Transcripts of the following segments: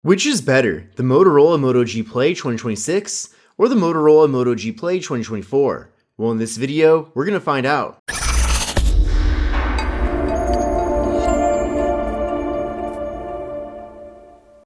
Which is better, the Motorola Moto G Play 2026 or the Motorola Moto G Play 2024? Well, in this video, we're going to find out.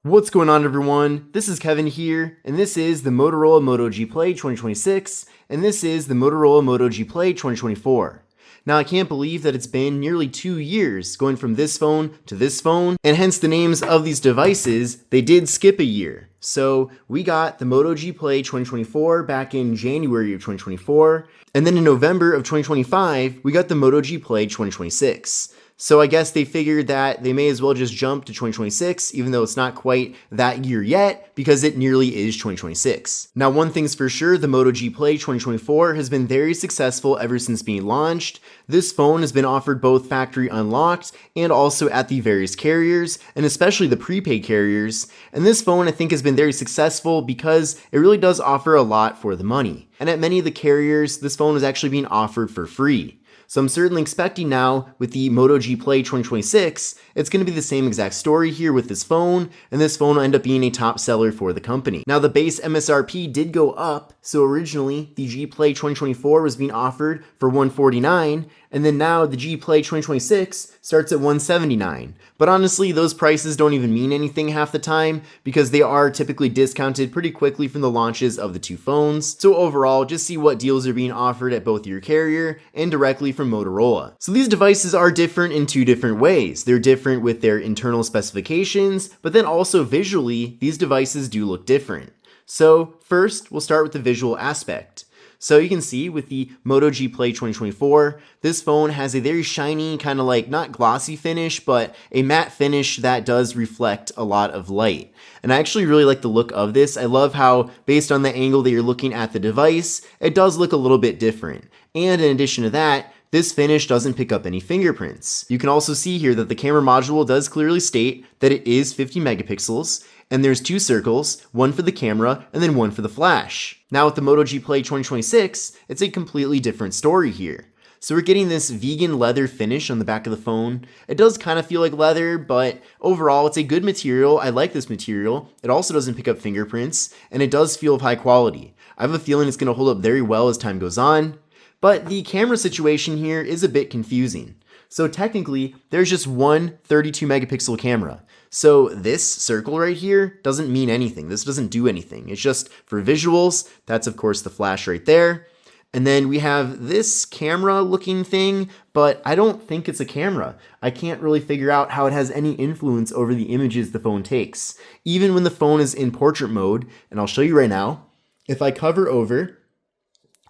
What's going on, everyone? This is Kevin here, and this is the Motorola Moto G Play 2026, and this is the Motorola Moto G Play 2024. Now, I can't believe that it's been nearly 2 years going from this phone to this phone, and hence the names of these devices, they did skip a year. So we got the Moto G Play 2024 back in January of 2024, and then in November of 2025, we got the Moto G Play 2026. So I guess they figured that they may as well just jump to 2026, even though it's not quite that year yet, because it nearly is 2026. Now, one thing's for sure, the Moto G Play 2024 has been very successful ever since being launched. This phone has been offered both factory unlocked and also at the various carriers, and especially the prepaid carriers. And this phone, I think, has been very successful because it really does offer a lot for the money. And at many of the carriers, this phone is actually being offered for free. So I'm certainly expecting now with the Moto G Play 2026, it's going to be the same exact story here with this phone, and this phone will end up being a top seller for the company. Now, the base MSRP did go up, so originally the G Play 2024 was being offered for $149, and then now the G Play 2026 starts at $179. But honestly, those prices don't even mean anything half the time because they are typically discounted pretty quickly from the launches of the two phones. So overall, just see what deals are being offered at both your carrier and directly from Motorola. So these devices are different in two different ways. They're different with their internal specifications, but then also visually, these devices do look different. So first, we'll start with the visual aspect. So you can see with the Moto G Play 2024, this phone has a very shiny, kind of like not glossy finish, but a matte finish that does reflect a lot of light. And I actually really like the look of this. I love how, based on the angle that you're looking at the device, it does look a little bit different. And in addition to that, this finish doesn't pick up any fingerprints. You can also see here that the camera module does clearly state that it is 50 megapixels, and there's two circles, one for the camera and then one for the flash. Now with the Moto G Play 2026, it's a completely different story here. So we're getting this vegan leather finish on the back of the phone. It does kind of feel like leather, but overall it's a good material. I like this material. It also doesn't pick up fingerprints, and it does feel of high quality. I have a feeling it's going to hold up very well as time goes on. But the camera situation here is a bit confusing. So technically, there's just one 32 megapixel camera. So this circle right here doesn't mean anything. This doesn't do anything. It's just for visuals. That's of course the flash right there. And then we have this camera looking thing, but I don't think it's a camera. I can't really figure out how it has any influence over the images the phone takes. Even when the phone is in portrait mode, and I'll show you right now, if I cover over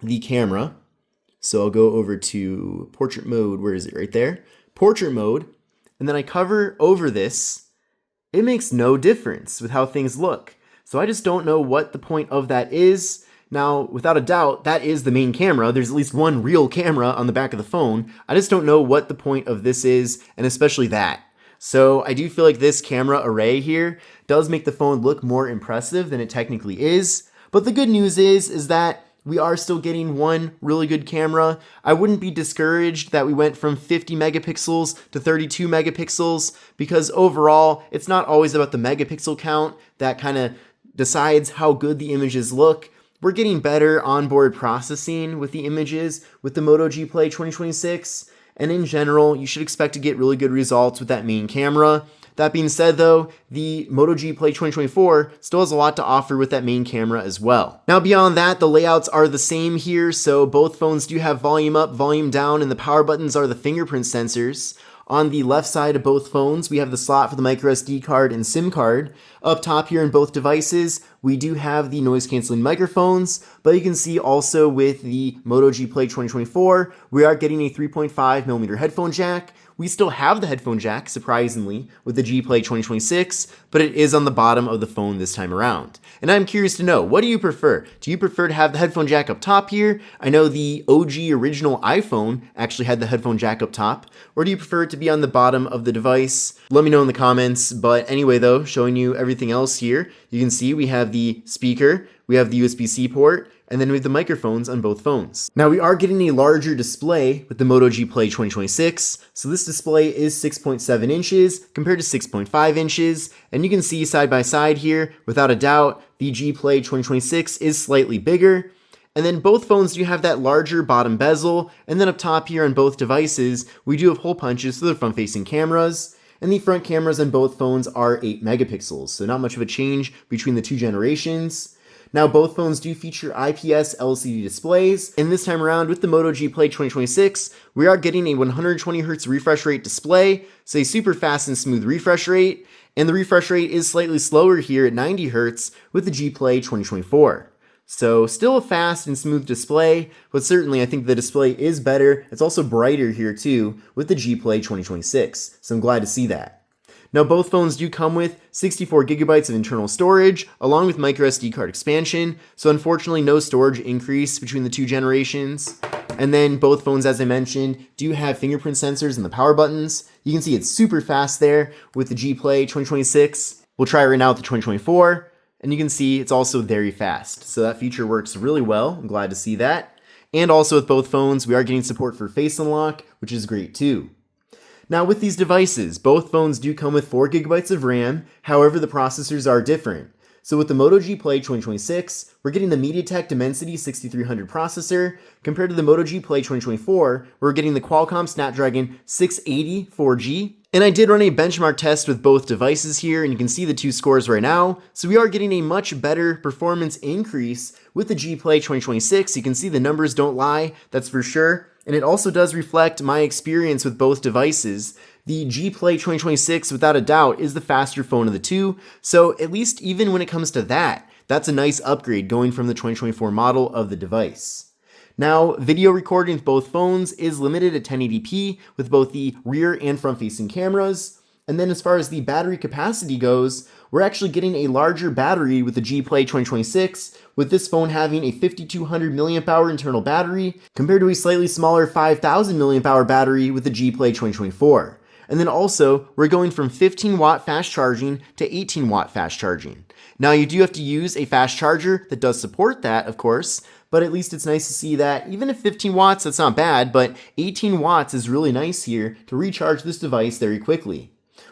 the camera, so I'll go over to portrait mode, where is it? Right there. Portrait mode, and then I cover over this, it makes no difference with how things look. So I just don't know what the point of that is. Now, without a doubt, that is the main camera. There's at least one real camera on the back of the phone. I just don't know what the point of this is, and especially that. So I do feel like this camera array here does make the phone look more impressive than it technically is. But the good news is that we are still getting one really good camera. I wouldn't be discouraged that we went from 50 megapixels to 32 megapixels because overall, it's not always about the megapixel count that kind of decides how good the images look. We're getting better onboard processing with the images with the Moto G Play 2026. And in general, you should expect to get really good results with that main camera. That being said though, the Moto G Play 2024 still has a lot to offer with that main camera as well. Now beyond that, the layouts are the same here, so both phones do have volume up, volume down, and the power buttons are the fingerprint sensors. On the left side of both phones, we have the slot for the microSD card and SIM card. Up top here in both devices, we do have the noise canceling microphones, but you can see also with the Moto G Play 2024, we are getting a 3.5mm headphone jack. We still have the headphone jack, surprisingly, with the G Play 2026, but it is on the bottom of the phone this time around. And I'm curious to know, what do you prefer? Do you prefer to have the headphone jack up top here? I know the OG original iPhone actually had the headphone jack up top. Or do you prefer it to be on the bottom of the device? Let me know in the comments. But anyway though, showing you everything else here, you can see we have the speaker, we have the USB-C port, and then we have the microphones on both phones. Now we are getting a larger display with the Moto G Play 2026, so this display is 6.7 inches compared to 6.5 inches, and you can see side by side here, without a doubt, the G Play 2026 is slightly bigger. And then both phones do have that larger bottom bezel, and then up top here on both devices, we do have hole punches for the front-facing cameras, and the front cameras on both phones are 8 megapixels, so not much of a change between the two generations. Now both phones do feature IPS LCD displays, and this time around with the Moto G Play 2026, we are getting a 120Hz refresh rate display, so a super fast and smooth refresh rate, and the refresh rate is slightly slower here at 90Hz with the G Play 2024. So still a fast and smooth display, but certainly I think the display is better. It's also brighter here too with the G Play 2026, so I'm glad to see that. Now both phones do come with 64 gigabytes of internal storage along with microSD card expansion, so unfortunately no storage increase between the two generations. And then both phones, as I mentioned, do have fingerprint sensors in the power buttons. You can see it's super fast there with the G Play 2026. We'll try it right now with the 2024. And you can see it's also very fast. So that feature works really well. I'm glad to see that. And also with both phones, we are getting support for Face Unlock, which is great too. Now with these devices, both phones do come with 4 gigabytes of RAM, however the processors are different. So with the Moto G Play 2026, we're getting the MediaTek Dimensity 6300 processor, compared to the Moto G Play 2024, we're getting the Qualcomm Snapdragon 680 4G. And I did run a benchmark test with both devices here, and you can see the two scores right now. So we are getting a much better performance increase with the G Play 2026. You can see the numbers don't lie, that's for sure. And it also does reflect my experience with both devices. The G Play 2026, without a doubt, is the faster phone of the two. So at least even when it comes to that, that's a nice upgrade going from the 2024 model of the device. Now, video recording with both phones is limited at 1080p with both the rear and front-facing cameras. And then as far as the battery capacity goes, we're actually getting a larger battery with the G Play 2026, with this phone having a 5200 mAh internal battery compared to a slightly smaller 5000 mAh battery with the G Play 2024. And then also, we're going from 15 watt fast charging to 18 watt fast charging. Now you do have to use a fast charger that does support that, of course, but at least it's nice to see that even if 15 watts, that's not bad, but 18 watts is really nice here to recharge this device very quickly.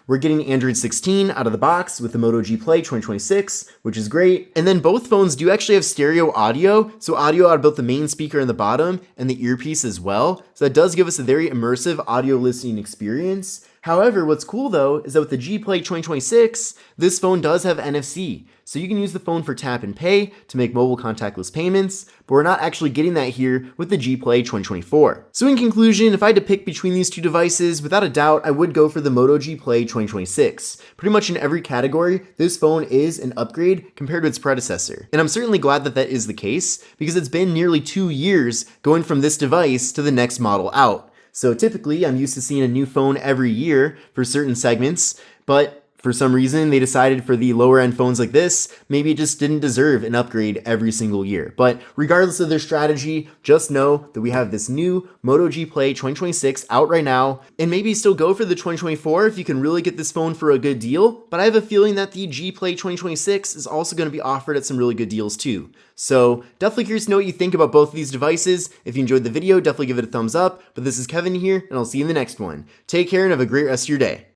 We're getting Android 16 out of the box with the Moto G Play 2026, which is great. And then both phones do actually have stereo audio, so audio out of both the main speaker in the bottom and the earpiece as well. So that does give us a very immersive audio listening experience. However, what's cool though is that with the G Play 2026, this phone does have NFC. So you can use the phone for tap and pay to make mobile contactless payments, but we're not actually getting that here with the G Play 2024. So in conclusion, if I had to pick between these two devices, without a doubt, I would go for the Moto G Play 2026. Pretty much in every category, this phone is an upgrade compared to its predecessor. And I'm certainly glad that that is the case, because it's been nearly 2 years going from this device to the next model out. So typically, I'm used to seeing a new phone every year for certain segments, but for some reason, they decided for the lower end phones like this, maybe it just didn't deserve an upgrade every single year. But regardless of their strategy, just know that we have this new Moto G Play 2026 out right now, and maybe still go for the 2024 if you can really get this phone for a good deal. But I have a feeling that the G Play 2026 is also going to be offered at some really good deals too. So definitely curious to know what you think about both of these devices. If you enjoyed the video, definitely give it a thumbs up. But this is Kevin here, and I'll see you in the next one. Take care and have a great rest of your day.